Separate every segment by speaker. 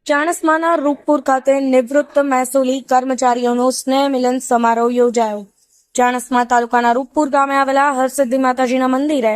Speaker 1: ચાણસ્માના રૂપપુર ખાતે નિવૃત્ત મહેસૂલી કર્મચારીઓનો સ્નેહ મિલન સમારોહ યોજાયો. ચાણસ્મા તાલુકાના રૂપપુર ગામે આવેલા હરસિદ્ધિ માતાજીના મંદિરે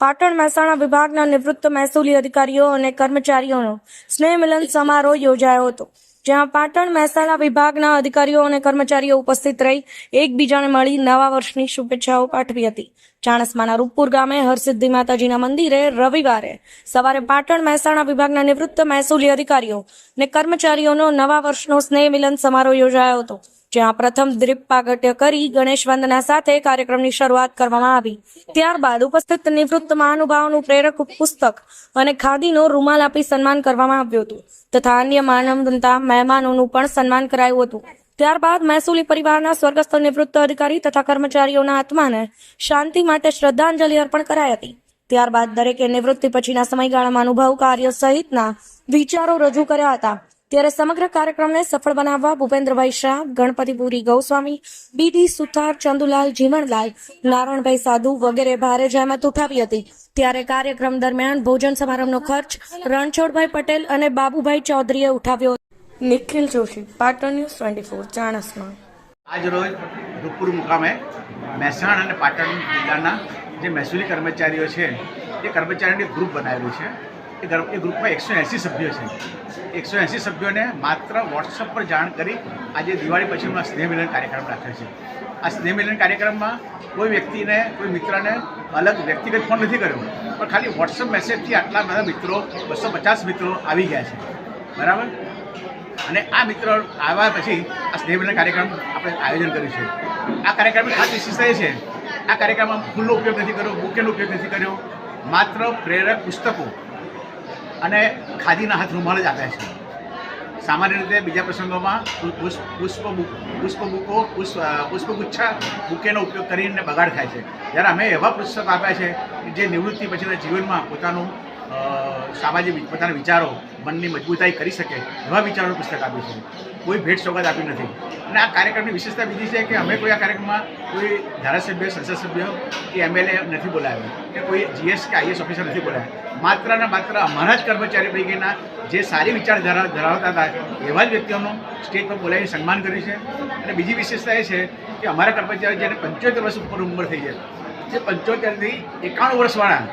Speaker 1: પાટણ મહેસાણા વિભાગના નિવૃત્ત મહેસૂલી અધિકારીઓ અને કર્મચારીઓનો સ્નેહ મિલન સમારોહ યોજાયો હતો, જ્યાં પાટણ મહેસાણા વિભાગના અધિકારીઓ અને કર્મચારીઓ ઉપસ્થિત રહી એકબીજાને મળી નવા વર્ષની શુભેચ્છાઓ પાઠવી હતી. ચાણસ્માના રૂપપુર ગામે હરસિદ્ધિ માતાજીના મંદિરે રવિવારે સવારે પાટણ મહેસાણા વિભાગના નિવૃત્ત મહેસૂલી અધિકારીઓ અને કર્મચારીઓનો નવા વર્ષનો સ્નેહ મિલન સમારોહ યોજાયો હતો, જ્યાં પ્રથમ દીપ પ્રાગટ્ય કરી ગણેશ વંદના સાથે કાર્યક્રમની શરૂઆત કરવામાં આવી. ત્યારબાદ ઉપસ્થિત નિવૃત્ત મહાનુભાવોનું પ્રેરક પુસ્તક અને ખાદીનો રૂમાલ આપી સન્માન કરવામાં આવ્યું હતું તથા અન્ય માનવંતા મહેમાનોનું પણ સન્માન કરાયું હતું. ત્યારબાદ મહેસૂલી પરિવારના સ્વર્ગસ્થ નિવૃત્ત અધિકારી તથા કર્મચારીઓના આત્માને શાંતિ માટે શ્રદ્ધાંજલિ અર્પણ કરાઈ હતી. ત્યારબાદ દરેકે નિવૃત્તિ પછીના સમયગાળામાં અનુભવ કાર્ય સહિતના વિચારો રજૂ કર્યા હતા. ત્યારે સમગ્ર કાર્યક્રમને સફળ બનાવવા ભૂપેન્દ્રભાઈ શાહ, ગણપતિપુરી ગૌસ્વામી, બીડી સુથાર, ચંદુલાલ જીવણલાલ, નારાયણભાઈ સાધુ વગેરે ભારે જહેમત ઉઠાવી હતી. ત્યારે કાર્યક્રમ દરમિયાન ભોજન સમારંભનો ખર્ચ રણછોડભાઈ પટેલ અને બાબુભાઈ ચૌધરીએ ઉઠાવ્યો. નિખિલ જોશી, પાટણ ન્યૂઝ 24, ચાણસ્મા.
Speaker 2: આજ રોજ રૂપપુર મુકામે મહેસાણા અને પાટણ જિલ્લાના જે મહેસૂલી કર્મચારીઓ છે એ કર્મચારીઓનું એક ગ્રુપ બનાવેલું છે. એ ગ્રુપમાં 180 સભ્યો છે. 180 સભ્યોને માત્ર વોટ્સઅપ પર જાણ કરી આજે દિવાળી પછીનો સ્નેહ મિલન કાર્યક્રમ રાખ્યો છે. આ સ્નેહ મિલન કાર્યક્રમમાં કોઈ વ્યક્તિને, કોઈ મિત્રને અલગ વ્યક્તિગત ફોન નથી કર્યો, પણ ખાલી વોટ્સઅપ મેસેજથી આટલા બધા મિત્રો, 250 મિત્રો આવી ગયા છે. બરાબર. અને આ મિત્રો આવ્યા પછી આ સ્નેહ મિલન કાર્યક્રમ આપણે આયોજન કર્યું છે. આ કાર્યક્રમની ખાસ વિશેષતા એ છે, આ કાર્યક્રમમાં ફૂલનો ઉપયોગ નથી કર્યો, બુકેનો ઉપયોગ નથી કર્યો, માત્ર પ્રેરક પુસ્તકો અને ખાદીના હાથ રૂમાલ જ આપ્યા છે. સામાન્ય રીતે બીજા પ્રસંગોમાં પુષ્પગુચ્છા બુકેનો ઉપયોગ કરીને બગાડ થાય છે, જ્યારે અમે એવા પુસ્તક આપ્યા છે જે નિવૃત્તિ પછીના જીવનમાં સામાજિક પોતાના વિચારો, મનની મજબૂતાઈ કરી શકે એવા વિચારોનું પુસ્તક આપ્યું છે. કોઈ ભેટ સોગાદ આપી નથી. અને આ કાર્યક્રમની વિશેષતા બીજી છે કે અમે કોઈ આ કાર્યક્રમમાં કોઈ ધારાસભ્ય, સંસદ સભ્ય કે MLA નથી બોલાવ્યા, કે કોઈ GS કે IS ઓફિસર નથી બોલાવ્યા. માત્ર ને માત્ર અમારા જ કર્મચારી પૈકીના જે સારી વિચારધારા ધરાવતા હતા એવા જ વ્યક્તિઓનું સ્ટેજ પર બોલાવીને સન્માન કર્યું છે. અને બીજી વિશેષતા એ છે કે અમારા કર્મચારી જેને 75 વર્ષ ઉપર ઉંમર થઈ છે, જે 75થી 91 વર્ષવાળા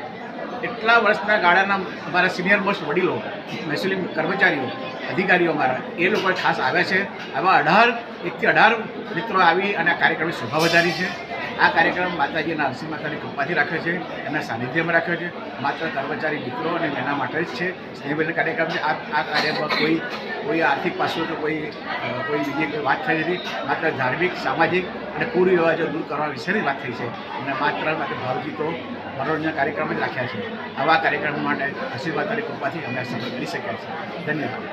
Speaker 2: એટલા વર્ષના ગાળાના અમારા સિનિયર મોસ્ટ વડીલો, મહેસૂલી કર્મચારીઓ, અધિકારીઓ અમારા એ લોકો ખાસ આવ્યા છે. આવા 1થી 18 મિત્રો આવી અને આ કાર્યક્રમની શોભા વધારી છે. આ કાર્યક્રમ માતાજીના નરસિંહ માતાની કૃપાથી રાખ્યો છે, એમના સાનિધ્યમાં રાખ્યો છે. માત્ર કર્મચારી મિત્રો અને એના માટે જ છે. સ્નેહ મિલન કાર્યક્રમ છે. આ કાર્યમાં કોઈ આર્થિક પાસું તો કોઈ બીજી કોઈ વાત થઈ નથી. માત્ર ધાર્મિક, સામાજિક અને કુરિવાજો દૂર કરવા વિશેની વાત થઈ છે. અને માત્ર ભાવગીતો, મનોરંજન કાર્યક્રમ જ રાખ્યા છે. આવા કાર્યક્રમ માટે નરસિંહ માતાની કૃપાથી અમે સફળ કરી શક્યા છીએ. ધન્યવાદ.